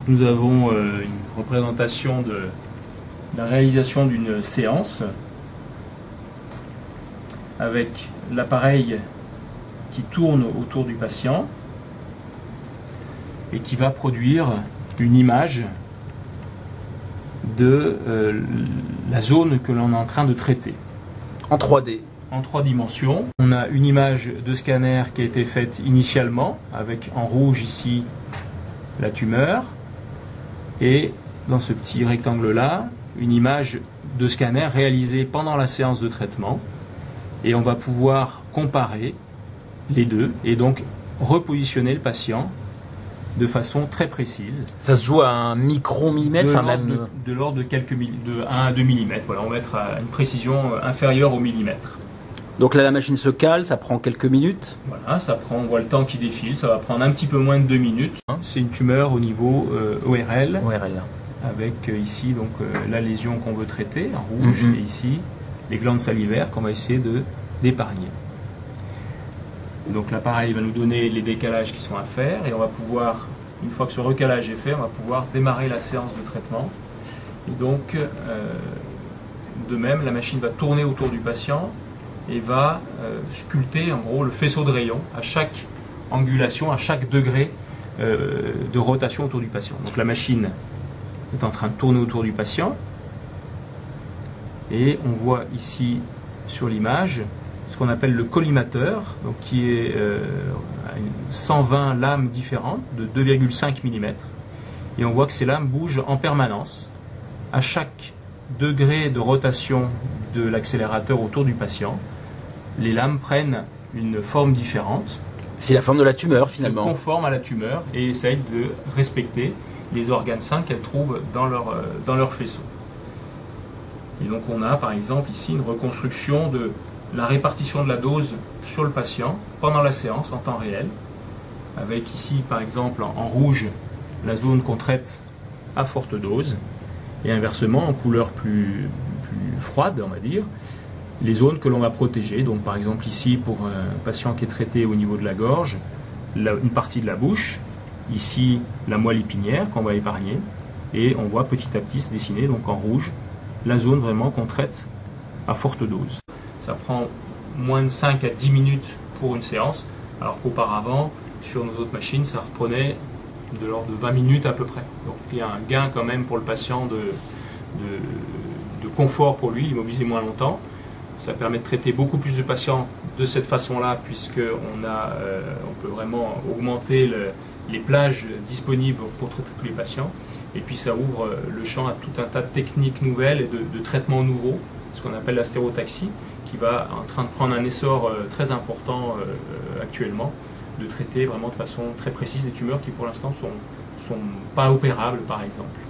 Nous avons une représentation de la réalisation d'une séance avec l'appareil qui tourne autour du patient et qui va produire une image de la zone que l'on est en train de traiter. En 3D. En 3 dimensions. On a une image de scanner qui a été faite initialement, avec en rouge ici la tumeur, et dans ce petit rectangle-là, une image de scanner réalisée pendant la séance de traitement. Et on va pouvoir comparer les deux et donc repositionner le patient de façon très précise. Ça se joue à un micro-millimètre, de l'ordre de 1 à 2 mm. Voilà, on va être à une précision inférieure au millimètre. Donc là, la machine se cale, ça prend quelques minutes. Voilà, ça prend, on voit le temps qui défile, ça va prendre un petit peu moins de 2 minutes. C'est une tumeur au niveau ORL, avec ici donc la lésion qu'on veut traiter en rouge et ici les glandes salivaires qu'on va essayer d'épargner. Donc l'appareil va nous donner les décalages qui sont à faire et on va pouvoir, une fois que ce recalage est fait, on va pouvoir démarrer la séance de traitement. Et donc, de même, la machine va tourner autour du patient et va sculpter en gros le faisceau de rayons à chaque angulation, à chaque degré de rotation autour du patient. Donc la machine est en train de tourner autour du patient et on voit ici sur l'image ce qu'on appelle le collimateur, donc qui est 120 lames différentes de 2,5 mm. Et on voit que ces lames bougent en permanence à chaque degré de rotation de l'accélérateur autour du patient. Les lames prennent une forme différente. C'est la forme de la tumeur finalement. Conforme à la tumeur et essayent de respecter les organes sains qu'elles trouvent dans leur faisceau. Et donc on a par exemple ici une reconstruction de la répartition de la dose sur le patient pendant la séance en temps réel, avec ici par exemple en rouge la zone qu'on traite à forte dose et inversement en couleur plus froide on va dire les zones que l'on va protéger. Donc par exemple ici pour un patient qui est traité au niveau de la gorge, une partie de la bouche, ici la moelle épinière qu'on va épargner et on voit petit à petit se dessiner donc en rouge la zone vraiment qu'on traite à forte dose. Ça prend moins de 5 à 10 minutes pour une séance, alors qu'auparavant, sur nos autres machines, ça reprenait de l'ordre de 20 minutes à peu près. Donc il y a un gain quand même pour le patient de confort pour lui, immobilisé moins longtemps. Ça permet de traiter beaucoup plus de patients de cette façon-là, puisqu'on peut vraiment augmenter les plages disponibles pour traiter tous les patients. Et puis ça ouvre le champ à tout un tas de techniques nouvelles et de traitements nouveaux, ce qu'on appelle la stéréotaxie, qui va en train de prendre un essor très important actuellement, de traiter vraiment de façon très précise des tumeurs qui pour l'instant sont pas opérables par exemple.